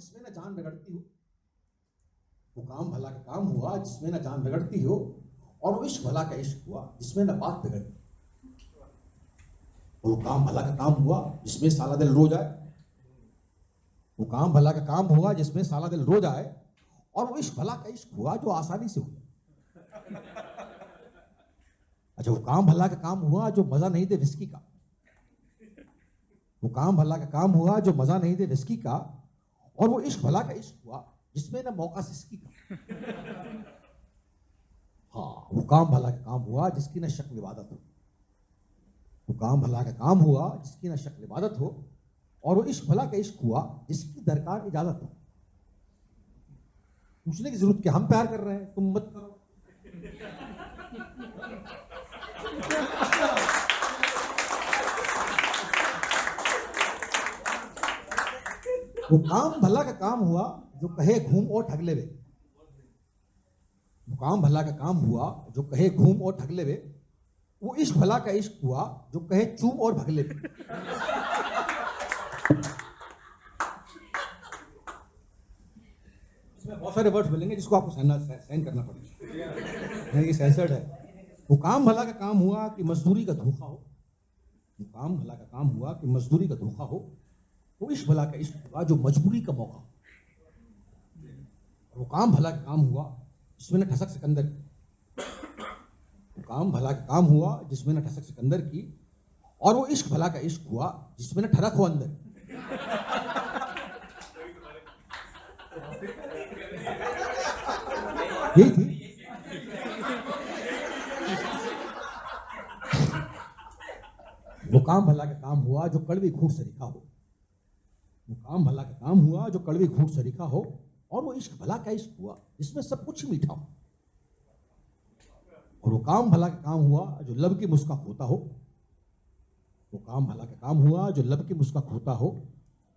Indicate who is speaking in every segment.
Speaker 1: जिसमें ना जान रगड़ती हो, वो काम भला का काम हुआ जिसमें ना जान रगड़ती हो, और वो इश्क भला का इश्क हुआ जिसमें ना बात बिगड़ती। वो काम भला का काम हुआ जिसमें साला दिल रो जाए, वो काम भला का काम हुआ जिसमें साला दिल रो जाए, और वो इश्क भला का इश्क हुआ जो आसानी से हुआ। अच्छा, वो काम भला का काम हुआ जो मजा नहीं दे विस्की का, वो काम भला का काम हुआ जो मजा नहीं दे विस्की का, और वो इश्क भला का इश्क हुआ जिसमें ना मौका सिसकी का। हाँ, वो काम भला का काम हुआ जिसकी ना शक्ल इबादत हो, वो काम भला का काम हुआ जिसकी ना शक्ल इबादत हो, और वो इश्क भला का इश्क हुआ जिसकी दरकार इजाजत हो। पूछने की जरूरत क्या, हम प्यार कर रहे हैं, तुम मत करो। वो काम भला का काम हुआ जो कहे घूम और ठग ले वे, वो काम भला का काम हुआ जो कहे घूम और ठग ले वे, वो इश्क भला का इश्क हुआ जो कहे चूम और भग ले वे। इसमें बहुत सारे वर्ड्स मिलेंगे जिसको आपको सहन करना पड़ेगा, ये सेंसर्ड है। वो काम भला का काम हुआ कि मजदूरी का धोखा हो, वो काम भला का काम हुआ कि मजदूरी का धोखा हो, वो इश्क भला का इश्क हुआ जो मजबूरी का मौका हो। वो काम भला का काम हुआ जिसमें न ठसक सिकंदर की, वो काम भला का काम हुआ जिसमें न ठसक सिकंदर की, और वो इश्क भला का इश्क हुआ जिसमें न ठरक हो अंदर। यही थी। वो काम भला का काम हुआ जो कड़वी घूंट सरीखा हो, वो काम भला का काम हुआ जो कड़वी घूंट सरीखा हो, और वो इश्क भला का इश्क हुआ जिसमें सब कुछ मीठा हो। और वो काम भला का काम हुआ जो लब की मुस्कान होता हो, वो काम भला का काम हुआ जो लब की मुस्कान होता हो,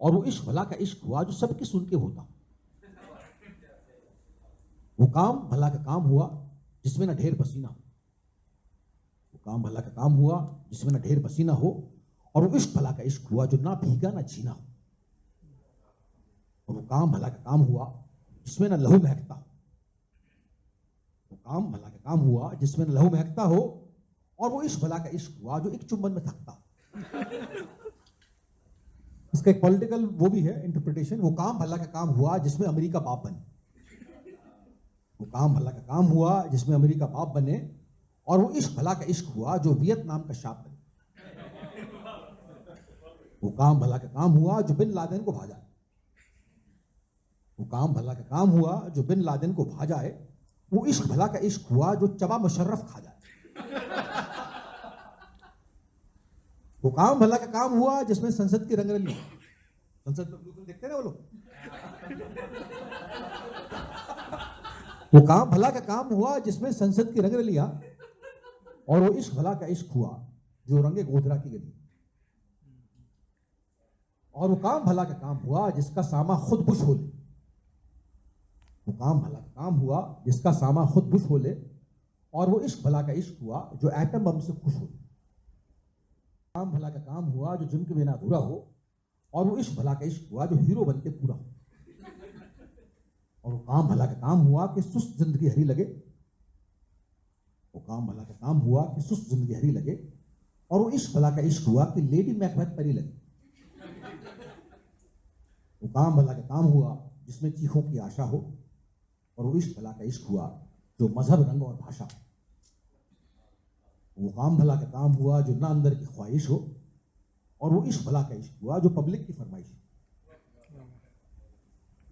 Speaker 1: और वो इश्क भला का इश्क हुआ जो सबकी सुन के होता हो। वो काम भला का काम हुआ जिसमें ना ढेर पसीना हो, वो काम भला का काम हुआ जिसमें ना ढेर पसीना हो, और वो इश्क भला का इश्क हुआ जो ना भीगा ना जीना हो। और वो काम भला का काम हुआ जिसमें ना लहू महकता हो, वो काम भला का काम हुआ जिसमें ना लहू महकता हो, और वो इश्क भला का इश्क हुआ जो एक चुंबन में थकता हो। इसका एक पॉलिटिकल वो भी है इंटरप्रिटेशन। वो काम भला का काम हुआ जिसमें अमेरिका बाप बने, वो काम भला का काम हुआ जिसमें अमेरिका बाप बने, और वो इश्क भला का इश्क हुआ जो वियतनाम का शाप बने। वो काम भला का काम हुआ जो बिन लादेन को भाजा, वो काम भला का काम हुआ जो बिन लादेन को भाजाए, वो इश्क भला का इश्क हुआ जो चबा मुशर्रफ खा जाए। वो काम भला का काम हुआ जिसमें संसद की रंगरलियां, संसद में ब्लू फिल्म देखते हैं ना वो लोग। वो काम भला का काम हुआ जिसमें संसद की रंगरलियां, और वो इश्क भला का इश्क हुआ जो रंगे गोधरा की गली। और वो काम भला का काम हुआ जिसका सामा खुद बुश हो ले, वो काम भला का काम हुआ जिसका सामा खुद बुश हो ले, और वो इश्क भला का इश्क हुआ जो एटम बम से खुश हो। काम भला का काम हुआ जो जिम के बिना अधूरा हो, और वो इश्क भला का इश्क हुआ जो हीरो बनते पूरा हो। और वो काम भला का काम हुआ कि सुस्त जिंदगी हरी लगे, वो काम भला का काम हुआ कि सुस्त जिंदगी हरी लगे, और वो इश्क भला का इश्क हुआ कि लेडी मैकबेथ परी लगे। वो काम भला का काम हुआ जिसमें चीखों की आशा हो, और वो इश्क भला का इश्क हुआ जो मजहब रंग और भाषा हो। वो काम भला का काम हुआ जो ना अंदर की ख्वाहिश हो, और वो इश्क भला का इश्क हुआ जो पब्लिक की फरमाइश हो।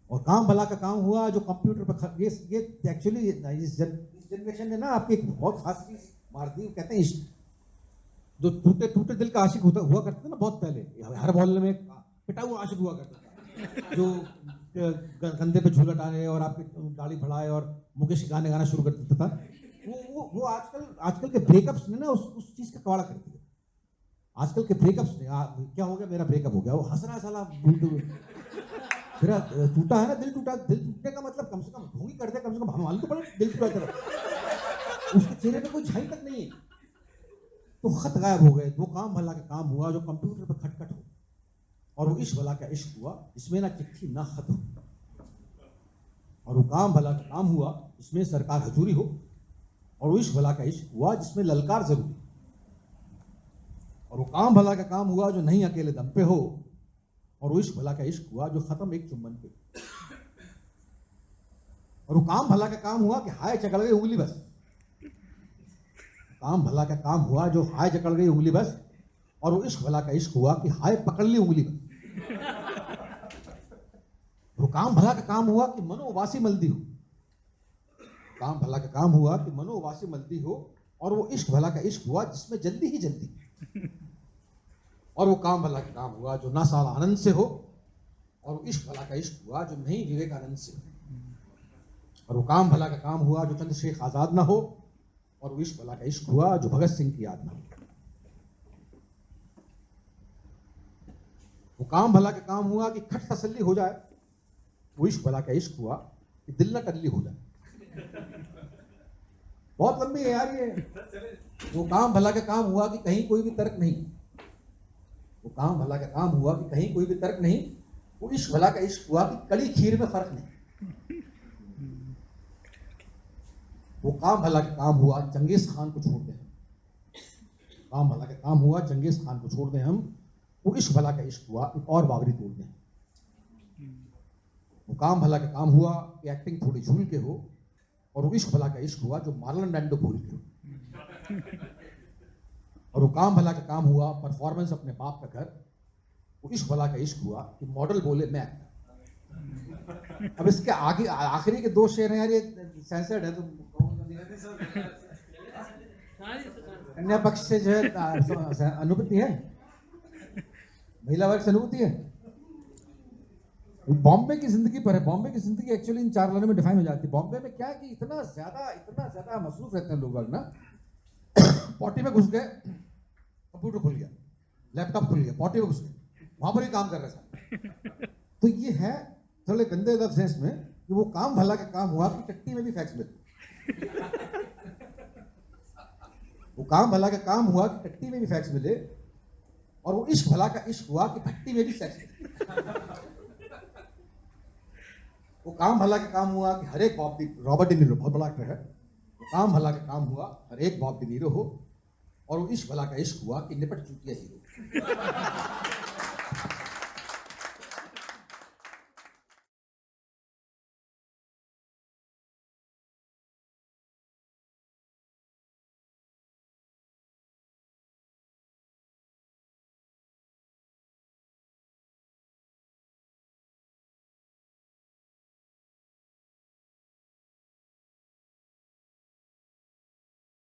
Speaker 1: और काम भला का काम हुआ जो कंप्यूटर पर ये एक्चुअली इस जनरेशन ने ना आपकी एक बहुत खास चीज मार दी। कहते हैं इश्क, जो टूटे टूटे दिल का आशिक हुआ करते थे ना बहुत पहले, हर मोहल्ले में पिटा हुआ आशिक हुआ करता था, जो कंधे पे झूला डाले और आपकी दाढ़ी बढ़ाए और मुकेश गाने गाना शुरू कर देता था। वो आजकल के ब्रेकअप्स ने ना उस चीज का कवाड़ा कर दिया। आजकल के ब्रेकअप्स ने क्या हो गया, मेरा ब्रेकअप हो गया, वो हंस रहा है साला, मेरा टूटा है ना दिल टूटा। दिल टूटने का मतलब कम से कम ढोंगी कर दे, कम से कम हम मालूम तो पड़े दिल टूटा तेरा। उसके चेहरे पे कोई छाई तक नहीं है, तो खत गायब हो गए। वो काम भला का काम हुआ जो कंप्यूटर पर खटखट हो, और वो इश्क भला का इश्क हुआ जिसमें ना चिट्ठी ना खत हो। और वो काम भला का काम हुआ जिसमें सरकार हजूरी हो, और वो इश्क भला का इश्क हुआ जिसमें ललकार जरूरी, और वो काम भला का काम हुआ जो नहीं अकेले दम पे हो, और वो इश्क भला का इश्क हुआ जो खत्म एक चुम्बन पे, और वो काम भला का काम हुआ कि हाय चकड़ गई उंगली बस, काम भला का काम हुआ जो हाय चकड़ गई उंगली बस, और वो इश्क भला का इश्क हुआ कि हाय पकड़ ली उंगली बस। वो काम भला का काम हुआ कि मनो उबासी मलदी हो, काम भला का काम हुआ कि मनो उबासी मलदी हो, और वो इश्क भला का इश्क हुआ जिसमें जल्दी ही जल्दी, और वो काम भला का काम हुआ जो ना साल आनंद से हो, और वो इश्क भला का इश्क हुआ जो नहीं विवेकानंद से हो, और वो काम भला का काम हुआ जो चंद्रशेखर आजाद ना हो, और वो इश्क भला का इश्क हुआ जो भगत सिंह की याद ना हो। वो काम भला का काम हुआ कि खट तसल्ली हो जाए, वो इश्क भला का इश्क हुआ कि दिल न टल्ली हो जाए। बहुत लंबी है यार ये। वो काम भला का काम हुआ कि कहीं कोई भी तर्क नहीं, वो काम भला का काम हुआ कि कहीं कोई भी तर्क नहीं, वो इश्क भला का इश्क हुआ कि कड़ी खीर में फर्क नहीं। वो काम भला का काम हुआ चंगेज खान को छोड़ दें, काम भला का काम हुआ चंगेज खान को छोड़ दें हम, वो इश्क भला का इश्क हुआ एक और बाबरी तोड़ दें। वो काम भला का काम हुआ कि एक्टिंग थोड़ी झूल के हो, और वो इश्क भला का इश्क हुआ जो मार्लन ब्रैंडो भूल के हो। और वो काम भला का काम हुआ परफॉर्मेंस अपने बाप का घर, वो इश्क भला का इश्क हुआ कि मॉडल बोले मैं एक्टर। अब इसके आगे आखिरी के दो शेर हैं यार, ये सेंसर्ड है, तो कन्या पक्ष से जो है अनुभूति है, महिला वर्ग से अनुभूति है। बॉम्बे की जिंदगी पर है, बॉम्बे की जिंदगी एक्चुअली इन 4 लाइनों में डिफाइन हो जाती है। बॉम्बे में क्या है कि इतना ज्यादा मसरूफ रहते हैं लोग ना, पॉटी में घुस गए, कंप्यूटर खुल गया, लैपटॉप खुल गया, पॉटी में घुस गए, वहां पर ही काम कर रहे हैं। तो ये है थोड़े गंदे लफ्ज हैं इसमें कि वो काम भला का काम हुआ कि टट्टी में भी फैक्स मिले। वो काम भला का काम हुआ कि टट्टी में भी फैक्स मिले, और वो इश्क भला का इश्क हुआ कि भट्टी में भी सेक्स मिले। वो काम भला का काम हुआ कि हर एक रॉबर्ट डी नीरो बहुत बड़ा एक्टर है, वो काम भला का काम हुआ हर एक बॉब डी नीरो हो, और वो इश्क भला का इश्क हुआ कि निपट चुकी है हीरो।